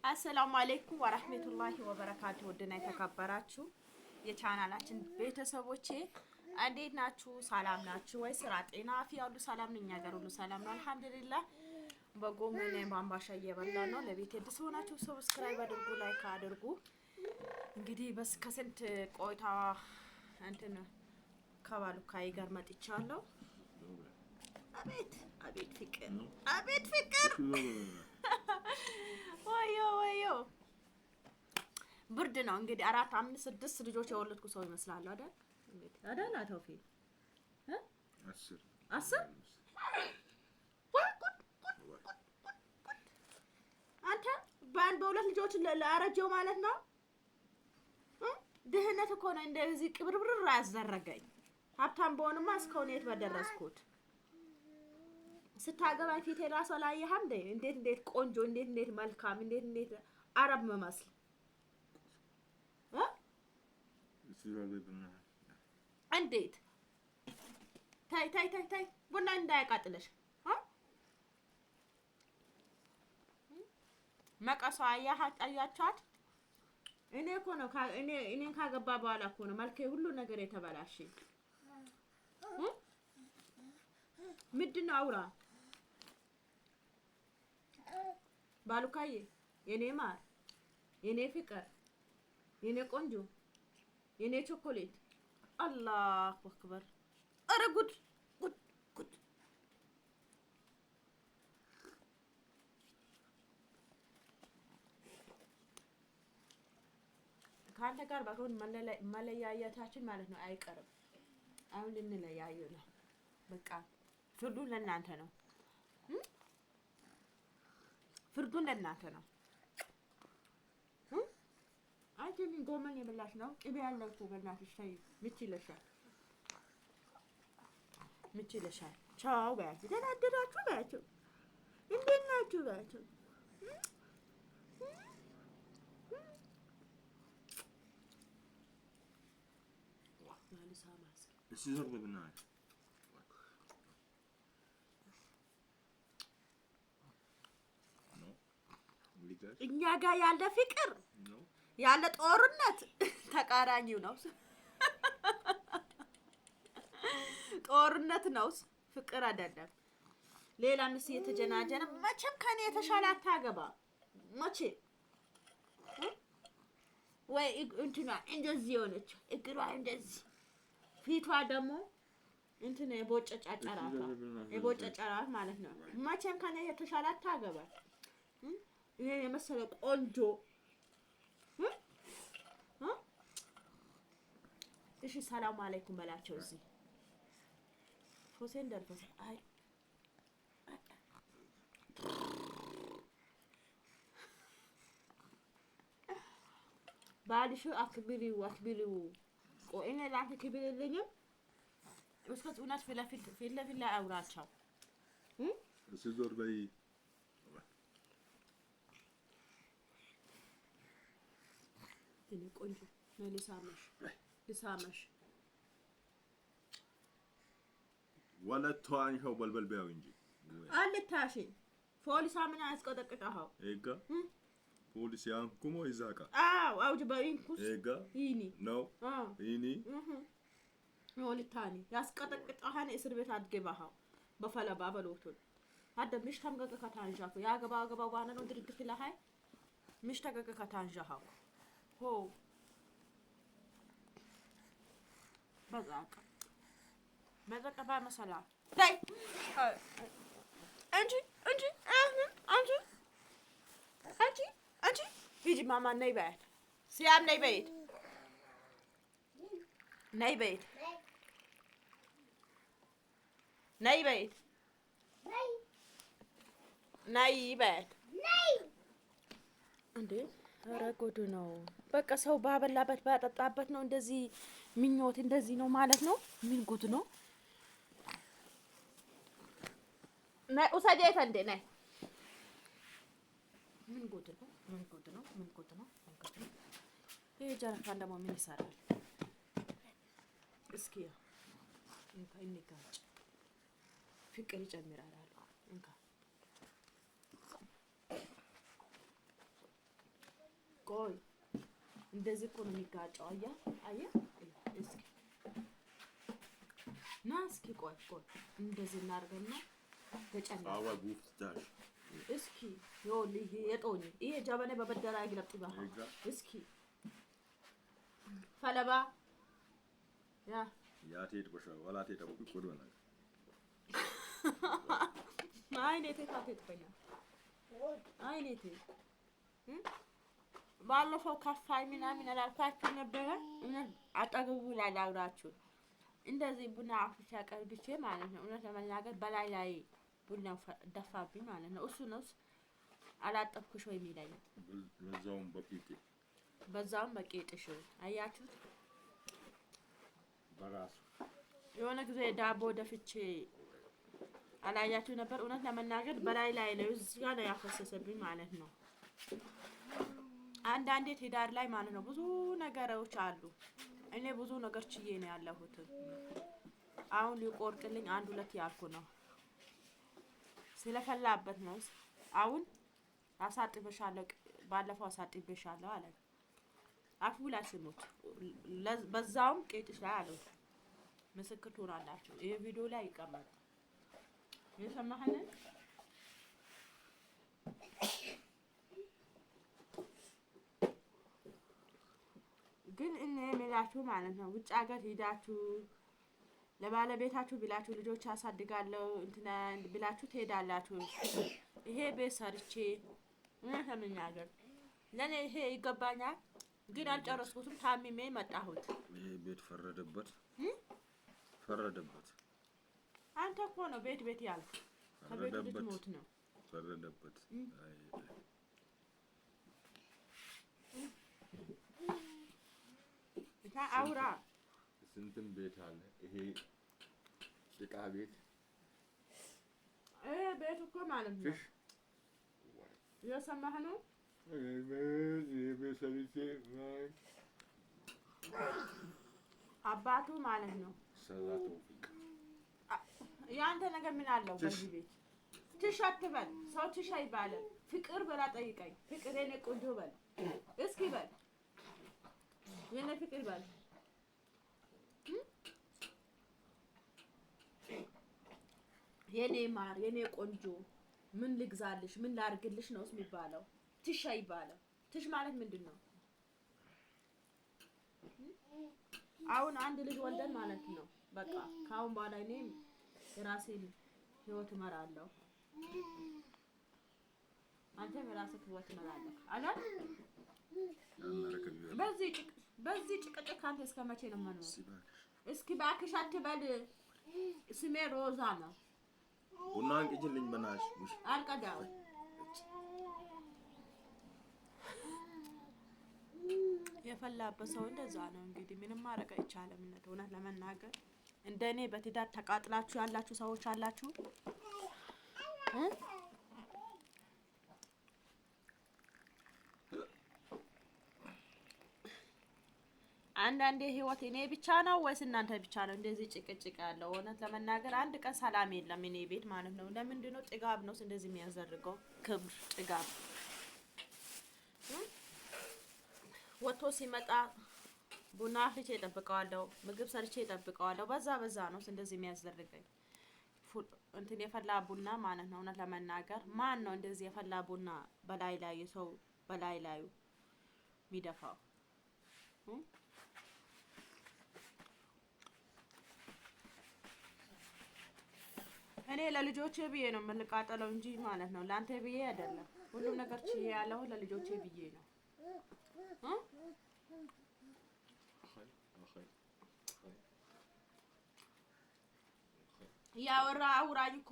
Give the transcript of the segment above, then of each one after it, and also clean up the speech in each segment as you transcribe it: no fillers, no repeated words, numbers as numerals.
አሰላሙ አለይኩም ወራህመቱላሂ ወበረካቱ። ወደና የተከበራችሁ የቻናላችን ቤተሰቦቼ እንዴት ናችሁ? ሰላም ናችሁ ወይ? ስራ፣ ጤና፣ አፍያ ሁሉ ሰላም ነው? እኛ ጋር ሁሉ ሰላም ነው አልሐምዱሊላህ። በጎመን በአምባሻ እየበላን ነው። ለቤት አዲስ ሆናችሁ ሰብስክራይብ አድርጉ፣ ላይክ አድርጉ። እንግዲህ በስ ከስንት ቆይታ እንትን ከባሉካይ ጋር መጥቻለሁ። አቤት አቤት ፍቅር፣ አቤት ፍቅር ወዮ ብርድ ነው እንግዲህ 4 5 6 ልጆች የወለድኩ ሰው ይመስላል አይደል? እንግዲህ አይደል አተውፊ 10 አንተ በሁለት ልጆች ለአረጀው ማለት ነው። ድህነት እኮ ነው እንደዚህ ቅብርብር ያስደረገኝ። ሀብታም በሆንማ እስካሁን የት በደረስኩት። ስታገባኝ ፊቴ ራሱ አላየህም እንዴ? እንዴት ቆንጆ፣ እንዴት መልካም፣ እንዴት አረብ መመስል እንዴት ታይ ቡና እንዳያቃጥለሽ መቀሷ አያቻት። እኔ እኮ ነው እኔን ካገባ በኋላ እኮ ነው መልኬ ሁሉ ነገር የተበላሽ። ምንድን ነው አውራ ባሉካዬ፣ የኔ ማር፣ የኔ ፍቅር፣ የኔ ቆንጆ፣ የኔ ቾኮሌት። አላሁ አክበር። አረ ጉድ ጉድ ጉድ! ከአንተ ጋር ባይሆን መለያየታችን ማለት ነው አይቀርም። አሁን ልንለያዩ ነው። በቃ ፍርዱ ለእናንተ ነው። ፍርዱን ለእናንተ ነው። አንቺ ምን ጎመን የበላሽ ነው? ቅቤ ያለው እኮ በእናትሽ ተይ። ምች ይለሻል። ቻው በያቸው። ደህና አደራችሁ በያቸው። እንዴት ናችሁ በያቸው። እኛ ጋር ያለ ፍቅር ያለ ጦርነት ተቃራኒው ነው። ጦርነት ነው፣ ፍቅር አይደለም። ሌላ ምስ የተጀናጀነ መቼም ከኔ የተሻለ አታገባ። መቼ ወይ እንትና እንደዚህ ሆነች፣ እግሯ እንደዚህ፣ ፊቷ ደግሞ እንትን የቦጨጨራት ማለት ነው። መቼም ከኔ የተሻለ አታገባ። ይሄ የመሰለ ቆንጆ እሺ፣ ሰላም አለይኩም በላቸው። እዚህ ፎሴን ደርፈሰ አይ ባልሽ አክብሪው ቆይኔ ላንተ ክብር የለኝም። እስከ እውነት ፊት ለፊት ላይ አውራቸው እሺ፣ ዞር በይ እኔ ቆንጆ ልሳመሽ ወለቷን ይኸው በልበል በያው እንጂ አልታሽ ፖሊስ ምን አስቀጠቅጣው ኤጋ ፖሊስ ያንኩሞ ይዛቃ አውጅ በኢንኩስ ኤጋ ይኒ ነው ይኒ ወልታኒ ያስቀጠቅጣሃን እስር ቤት አድገባው በፈለባ በሎቱን አደ ምሽ ተምገገ ከታንጃኩ ያገባ ዋና ነው ድርግፍ ለሃይ ምሽ ተገገ ከታንጃሃው ሆ በዛቃ በመሰላ ታይ አንቺ ሂጂ ማማ ነይ በያት። ሲያም ነይ በይት እንዴ! ኧረ ጉድ ነው። በቃ ሰው ባበላበት ባጠጣበት ነው እንደዚህ ምኞት እንደዚህ ነው ማለት ነው። ምን ጉድ ነው? ነይ ውሰጂት እንዴ ነይ። ምን ጉድ ነው? ይሄ ጀረፋን ደግሞ ምን ይሰራል? እስኪ እንካጭ ፍቅር ይጨምራል አሉ። እንካ ቆይ እንደዚህ እኮ ነው የሚጋጨው። አየህ እስኪ ና እስኪ ቆይ እንደዚህ እናድርገና ተጨምር አዋ ጉፍታሽ እስኪ ይኸውልህ የጦኝ ይሄ ጀበኔ በበደራ ይግለጥ ይባል እስኪ ፈለባ ያቴት በሻ ወላቴ ተብቁ ቆዶና አይኔቴ ታቴት በኛ አይኔቴ ባለፈው ከፋይ ምናምን አላልኳችሁ ነበረ አጠገቡ ላይ ላውራችሁ እንደዚህ ቡና አፍሻ ቀርብቼ ማለት ነው። እውነት ለመናገር ላይ ቡናው ደፋብኝ ማለት ነው። እሱ ነው አላጠብኩሽ ወይ የሚለኝ በዛውም በቂጥሽ አያችሁት። በራሱ የሆነ ጊዜ ዳቦ ደፍቼ አላያችሁ ነበር። እውነት ለመናገር ላይ ነው እዚህ ጋር ነው ያፈሰሰብኝ ማለት ነው። አንዳንዴ ትዳር ላይ ማለት ነው ብዙ ነገሮች አሉ። እኔ ብዙ ነገር ችዬ ነው ያለሁት። አሁን ሊቆርጥልኝ አንድ ሁለት ያልኩ ነው ስለፈላበት ነው። አሁን አሳጥበሻለሁ ባለፈው አሳጥበሻለሁ አለ። አፉ ላይ ስሙት በዛውም ቄጥሽ ላይ አለው። ምስክር ትሆናላችሁ። ይሄ ቪዲዮ ላይ ይቀመጥ የሰማኸኝ ግን እኔ የምላችሁ ማለት ነው ውጭ ሀገር ሄዳችሁ ለባለቤታችሁ ብላችሁ ልጆች አሳድጋለሁ እንትና ብላችሁ ትሄዳላችሁ። ይሄ ቤት ሰርቼ ምን ተመኛለሁ ለኔ ይሄ ይገባኛል። ግን አልጨረስኩትም። ታምሜ መጣሁት። ይሄ ቤት ፈረደበት። አንተ እኮ ነው ቤት ያልኩ ከቤቱ ልትሞት ነው። ፈረደበት። አውራ ስንትም ቤት አለ። ይሄ ጭቃ ቤት ቤት እኮ ማለት ነው። እየሰማህ ነው? አባቱ ማለት ነው። ያንተ ነገር ምን አለው በዚህ ቤት? ትሽ አትበል። ሰው ትሽ አይባልም። ፍቅር በላ ጠይቀኝ። ፍቅር የኔ ቆንጆ በል እስኪ በል የኔ ፍቅር በል የኔ ማር የኔ ቆንጆ ምን ልግዛልሽ ምን ላርግልሽ ነው የሚባለው። ትሽ አይባልም። ትሽ ማለት ምንድነው? አሁን አንድ ልጅ ወልደን ማለት ነው በቃ ካሁን በኋላ እኔ የራሴን ህይወት እመራለሁ። አንተም የራስህ ህይወት እመራለህ አለ። በዚህ ጭቅጭቅ አንተ እስከ መቼ ነው የምኖረው? እስኪ እባክሽ አትበል። ስሜ ሮዛ ነው። ቡና አንቅጅልኝ በናትሽ። አልቀዳው የፈላበት ሰው እንደዛ ነው። እንግዲህ ምንም ማድረግ አይቻልም። እውነት ለመናገር እንደኔ በትዳር ተቃጥላችሁ ያላችሁ ሰዎች አላችሁ። አንዳንዴ ህይወት እኔ ብቻ ነው ወይስ እናንተ ብቻ ነው እንደዚህ ጭቅጭቅ ያለው? እውነት ለመናገር አንድ ቀን ሰላም የለም እኔ ቤት ማለት ነው። ለምንድን ነው? ጥጋብ ነው እንደዚህ የሚያዘርገው። ክብር ጥጋብ ወጥቶ ሲመጣ ቡና አፍልቼ እጠብቀዋለሁ፣ ምግብ ሰርቼ እጠብቀዋለሁ። በዛ ነው እንደዚህ የሚያዘርገኝ። እንትን የፈላ ቡና ማለት ነው። እውነት ለመናገር ማን ነው እንደዚህ የፈላ ቡና በላይ ላይ ሰው በላይ ላዩ የሚደፋው? እኔ ለልጆቼ ብዬ ነው የምልቃጠለው እንጂ ማለት ነው ለአንተ ብዬ አይደለም። ሁሉም ነገር ችዬ ያለው ለልጆቼ ብዬ ነው። ያወራ አውራኝ እኮ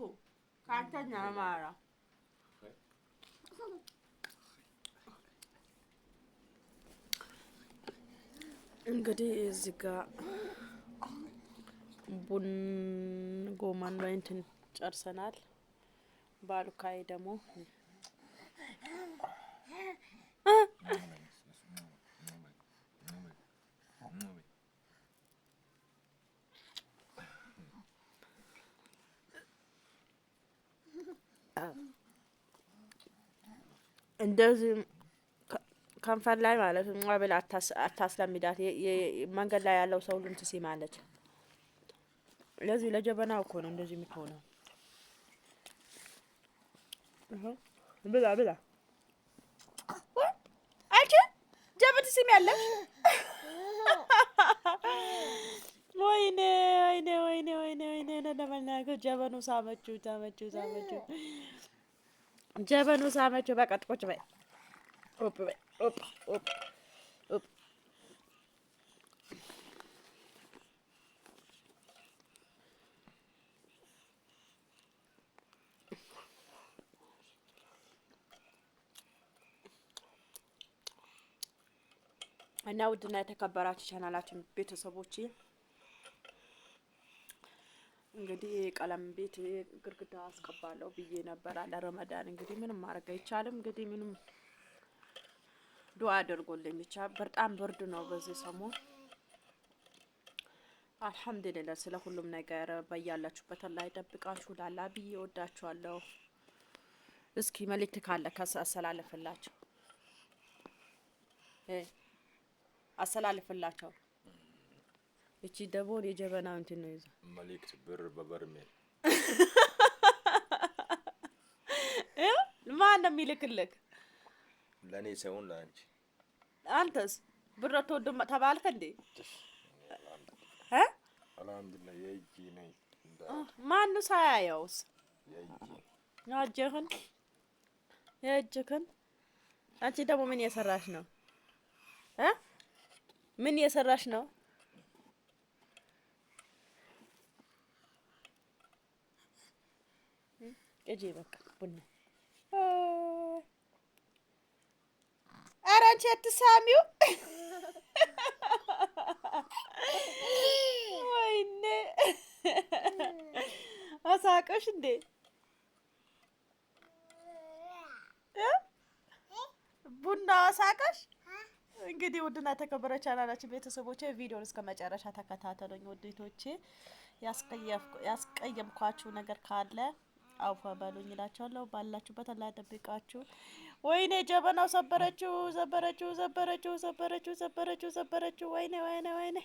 ካንተኛ ማራ እንግዲህ እዚህ ጋር ቡን ጎማን በእንትን ጨርሰናል። ባሉካይ ደግሞ እንደዚህ ከንፈር ላይ ማለት ነው ብላ አታስለምዳት። መንገድ ላይ ያለው ሰው ሁሉም ትስማለች። ለዚህ ለጀበናው እኮ ነው እንደዚህ የምትሆነው። ብላ ብላ አንቺ ጀበና ትስሚያለሽ? ወይኔ ወይኔ ወይኔ ወይኔ ወይኔ ለመናገር ጀበኑ ሳመችው ጀበኑ ሳመችው። በቃ ቁጭ በይ ኦፕ በይ ኦፕ ኦፕ ኦፕ እና ውድና የተከበራችሁ ቻናላችን ቤተሰቦች እንግዲህ ቀለም ቤት ግርግዳ አስቀባለሁ ብዬ ነበር አለ ረመዳን። እንግዲህ ምንም ማድረግ አይቻልም። እንግዲህ ምንም ዱአ አድርጎልኝ ብቻ። በጣም ብርድ ነው በዚህ ሰሞን። አልሐምዱሊላህ ስለ ሁሉም ነገር በያላችሁበት አላህ ይጠብቃችሁ። ላላ ብዬ ወዳችኋለሁ። እስኪ መልእክት ካለ አስተላልፍላችሁ አስተላልፍላችሁ። እቺ ደቦል የጀበናው እንትን ነው ይዘ መልእክት ብር በበርሜል ማን ነው የሚልክልክ? ለኔ ሳይሆን ለአንቺ። አንተስ ብር አትወድም ተባልክ እንዴ? አልሐምዱሊላህ የእጅ ነኝ። ማን ነው ሳያየውስ? የእጅ የእጅህን አንቺ ደግሞ ምን እየሰራሽ ነው? ምን እየሰራሽ ነው? እጄ በቃ ቡና። ኧረ አንቺ አትሳሚው። ወይኔ አሳቀሽ እንዴ? ቡና አሳቀሽ? እንግዲህ ውድና የተከበረ ቻናላችን ቤተሰቦቼ ቪዲዮን እስከ መጨረሻ ተከታተሉኝ። ውዴቶቼ ያስቀየምኳችሁ ነገር ካለ አውፋ በሉኝ እላችኋለሁ። ባላችሁበት አላህ ይጠብቃችሁ። ወይኔ ጀበናው ሰበረችው። ወይኔ ወይኔ ወይኔ